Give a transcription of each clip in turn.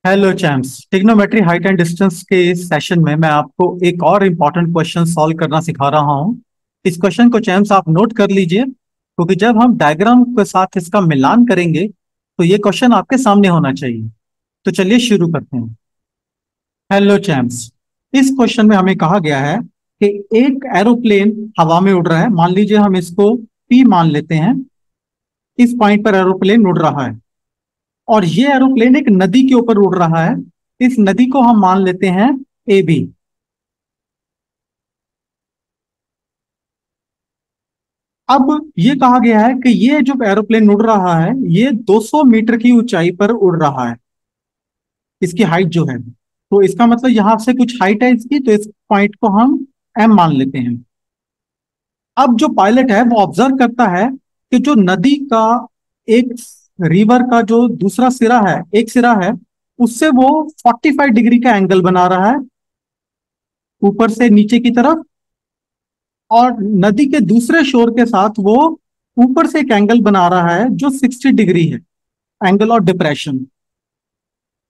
Hello champs, trigonometry height and distance के इस session में मैं आपको एक और इम्पॉर्टेंट क्वेश्चन सॉल्व करना सिखा रहा हूँ। इस क्वेश्चन को चैम्प्स आप नोट कर लीजिए, क्योंकि जब हम डायग्राम के साथ इसका मिलान करेंगे तो ये क्वेश्चन आपके सामने होना चाहिए। तो चलिए शुरू करते हैं। हेलो चैम्प्स, इस क्वेश्चन में हमें कहा गया है कि एक एरोप्लेन हवा में उड़ रहा है। मान लीजिए हम इसको पी मान लेते हैं। इस पॉइंट पर एरोप्लेन उड़ रहा है और ये एरोप्लेन एक नदी के ऊपर उड़ रहा है। इस नदी को हम मान लेते हैं ए बी। अब ये कहा गया है कि ये जो एरोप्लेन उड़ रहा है ये 200 मीटर की ऊंचाई पर उड़ रहा है। इसकी हाइट जो है, तो इसका मतलब यहां से कुछ हाइट है इसकी, तो इस पॉइंट को हम एम मान लेते हैं। अब जो पायलट है वो ऑब्जर्व करता है कि जो नदी का एक रिवर का जो दूसरा सिरा है, एक सिरा है, उससे वो 45 डिग्री का एंगल बना रहा है ऊपर से नीचे की तरफ, और नदी के दूसरे शोर के साथ वो ऊपर से एक एंगल बना रहा है जो 60 डिग्री है, एंगल ऑफ डिप्रेशन।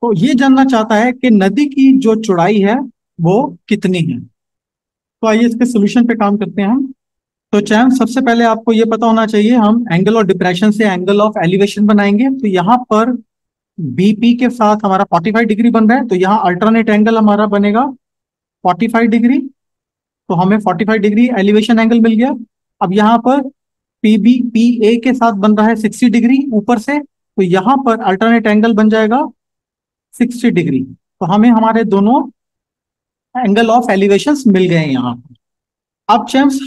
तो ये जानना चाहता है कि नदी की जो चौड़ाई है वो कितनी है। तो आइए इसके सोल्यूशन पे काम करते हैं हम। तो चैम, सबसे पहले आपको ये पता होना चाहिए, हम एंगल ऑफ डिप्रेशन से एंगल ऑफ एलिवेशन बनाएंगे। तो यहाँ पर बीपी के साथ हमारा 45 डिग्री बन रहा है, तो यहाँ अल्टरनेट एंगल हमारा बनेगा 45 डिग्री। तो हमें 45 डिग्री एलिवेशन एंगल मिल गया। अब यहाँ पर पी ए के साथ बन रहा है 60 डिग्री ऊपर से, तो यहाँ पर अल्टरनेट एंगल बन जाएगा 60 डिग्री। तो हमें हमारे दोनों एंगल ऑफ एलिवेशन मिल गए हैं यहाँ पर। अब चैम्स,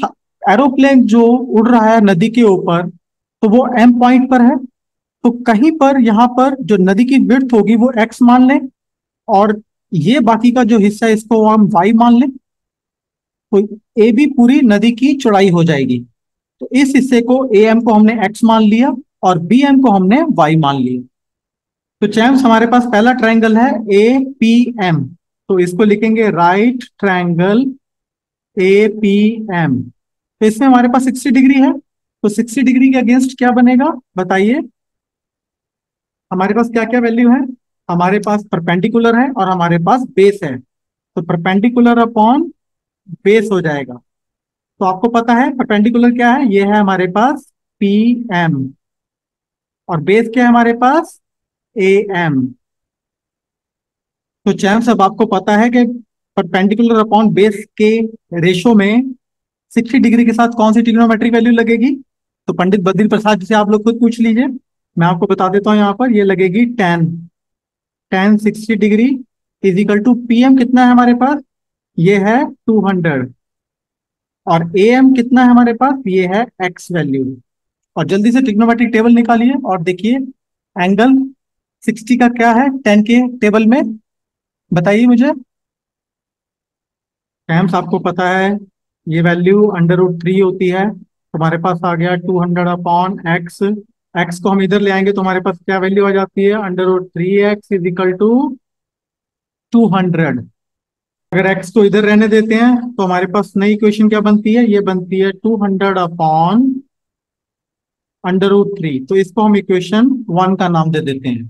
एरोप्लेन जो उड़ रहा है नदी के ऊपर, तो वो एम पॉइंट पर है। तो कहीं पर यहाँ पर जो नदी की विड्थ होगी वो एक्स मान लें, और ये बाकी का जो हिस्सा है इसको हम वाई मान लें। तो ए बी पूरी नदी की चौड़ाई हो जाएगी। तो इस हिस्से को ए एम को हमने एक्स मान लिया और बी एम को हमने वाई मान लिया। तो चैम्स, हमारे पास पहला ट्रायंगल है ए पी एम। तो इसको लिखेंगे right triangle A P M. तो इसमें हमारे पास 60 डिग्री है, तो 60 डिग्री के अगेंस्ट क्या बनेगा बताइए। हमारे पास क्या क्या वैल्यू है? हमारे पास परपेंडिकुलर है और हमारे पास बेस है। तो परपेंडिकुलर अपॉन बेस हो जाएगा। तो आपको पता है परपेंडिकुलर क्या है, ये है हमारे पास पी एम, और बेस क्या है हमारे पास ए एम। तो चैम्स, अब आपको पता है कि परपेंडिकुलर अपॉन बेस के रेशो में 60 डिग्री के साथ कौन सी ट्रिग्नोमेट्रिक वैल्यू लगेगी। तो पंडित बद्री प्रसाद जी से आप लोग खुद पूछ लीजिए। मैं आपको बता देता हूँ, यहाँ पर ये लगेगी tan. Tan 60 degree is equal to P M कितना है हमारे पास, ये है 200, और ए एम कितना है हमारे पास, ये है एक्स वैल्यू। और जल्दी से ट्रिग्नोमेट्रिक टेबल निकालिए और देखिए एंगल 60 का क्या है 10 के टेबल में, बताइए मुझे। टैम्स, आपको पता है ये वैल्यू अंडर रूट 3 होती है। तो हमारे पास आ गया 200 अपॉन एक्स। एक्स को हम इधर ले आएंगे तो हमारे पास क्या वैल्यू आ जाती है, under root 3 x is equal to 200। अगर एक्स को इधर रहने देते हैं तो हमारे पास नई इक्वेशन क्या बनती है, ये बनती है 200 अपॉन अंडर रूट 3। तो इसको हम इक्वेशन 1 का नाम दे देते हैं।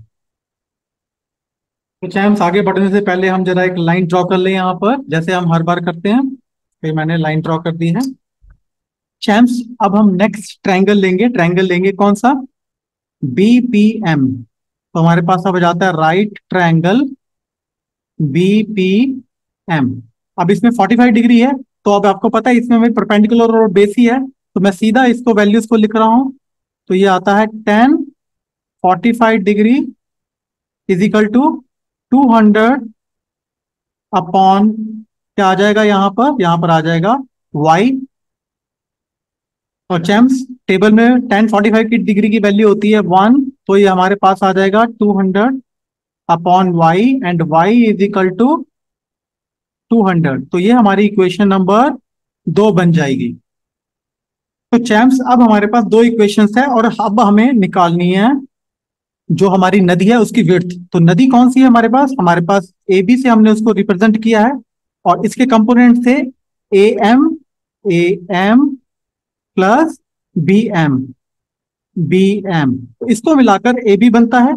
तो चाहे हम आगे बढ़ने से पहले हम जरा एक लाइन ड्रॉ कर लें यहाँ पर, जैसे हम हर बार करते हैं। फिर मैंने लाइन ड्रॉ कर दी है। चैम्प्स, अब हम नेक्स्ट ट्रायंगल लेंगे। ट्रायंगल लेंगे कौन सा, बी पी एम। तो हमारे पास अब आ जाता है right triangle B P M. अब इसमें 45 डिग्री है, तो अब आपको पता है इसमें हमें परपेंडिकुलर और बेस ही है, तो मैं सीधा इसको वैल्यूज को लिख रहा हूं। तो ये आता है 10 45 degree is equal to 200 upon, क्या आ जाएगा यहाँ पर आ जाएगा y। और चैम्प्स, टेबल में 10 45 की डिग्री की वैल्यू होती है 1, तो ये हमारे पास आ जाएगा 200 upon y, and y is equal to 200। तो ये हमारी इक्वेशन नंबर 2 बन जाएगी। तो चैम्प्स, अब हमारे पास दो इक्वेशंस है और अब हमें निकालनी है जो हमारी नदी है उसकी विड्थ। तो नदी कौन सी है हमारे पास ए बी से हमने उसको रिप्रेजेंट किया है, और इसके कंपोनेंट थे A M plus B M. तो इसको मिलाकर ए बी बनता है।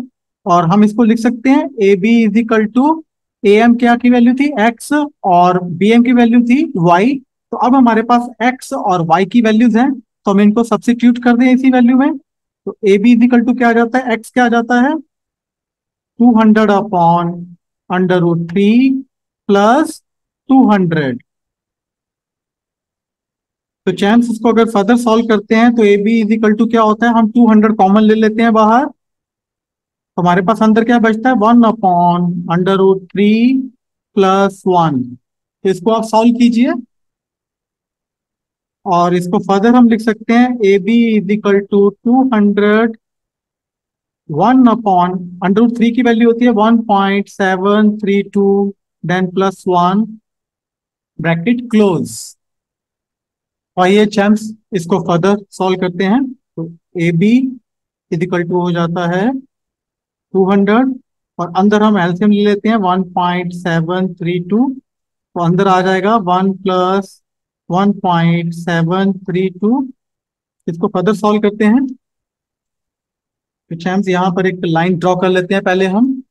और हम इसको लिख सकते हैं A B is equal to A M क्या की वैल्यू थी एक्स और बी एम की वैल्यू थी वाई। तो अब हमारे पास एक्स और वाई की वैल्यूज हैं, तो हम इनको सब्स्टिट्यूट कर दें इसी वैल्यू में। तो A B is equal to क्या आ जाता है, एक्स क्या आ जाता है 200 अपॉन अंडर रूट 3 प्लस 200। तो चैम्स इसको अगर फर्दर सॉल्व करते हैं तो A B is equal to क्या होता है, हम 200 कॉमन ले लेते हैं बाहर, तो हमारे पास अंदर क्या बचता है 1 अपॉन अंडर रूट 3 प्लस 1। तो इसको आप सॉल्व कीजिए और इसको फर्दर हम लिख सकते हैं A B is equal to 200 1 upon under root 3 की वैल्यू होती है 1.732 देन प्लस 1 ब्रैकेट क्लोज। और ये चैम्प्स इसको फर्दर सॉल्व करते हैं तो A B is equal to हो जाता है 200 और अंदर हम एलसीएम ले लेते हैं 1.732। तो अंदर आ जाएगा 1 प्लस 1.732। इसको फर्दर सॉल्व करते हैं तो चैम्प्स यहाँ पर एक लाइन ड्रॉ कर लेते हैं पहले हम।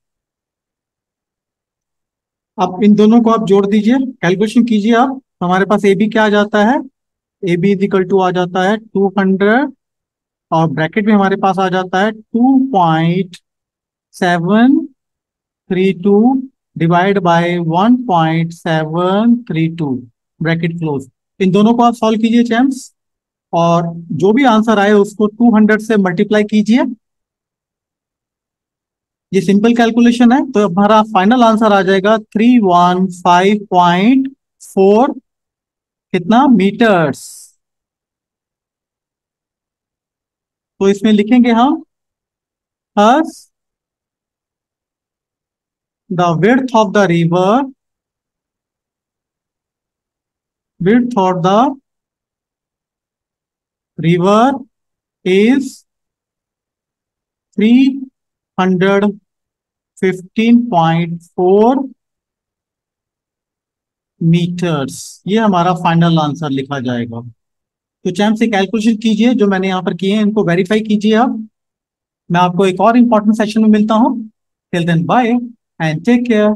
अब इन दोनों को आप जोड़ दीजिए, कैलकुलेशन कीजिए आप, तो हमारे पास ए बी क्या आ जाता है, A B is equal to आ जाता है 200 और ब्रैकेट में हमारे पास आ जाता है 2.732 डिवाइड बाय 1.732 ब्रैकेट क्लोज। इन दोनों को आप सॉल्व कीजिए चैम्प्स और जो भी आंसर आए उसको 200 से मल्टीप्लाई कीजिए। ये सिंपल कैलकुलेशन है, तो हमारा फाइनल आंसर आ जाएगा 315.4 कितना मीटर्स। तो इसमें लिखेंगे हम thus the width of the river is 315.4 metres. ये हमारा फाइनल आंसर लिखा जाएगा। तो चैम्प से कैलकुलेशन कीजिए जो मैंने यहाँ पर किए हैं इनको वेरीफाई कीजिए। अब मैं आपको एक और इंपॉर्टेंट सेशन में मिलता हूँ। Till then bye and take care.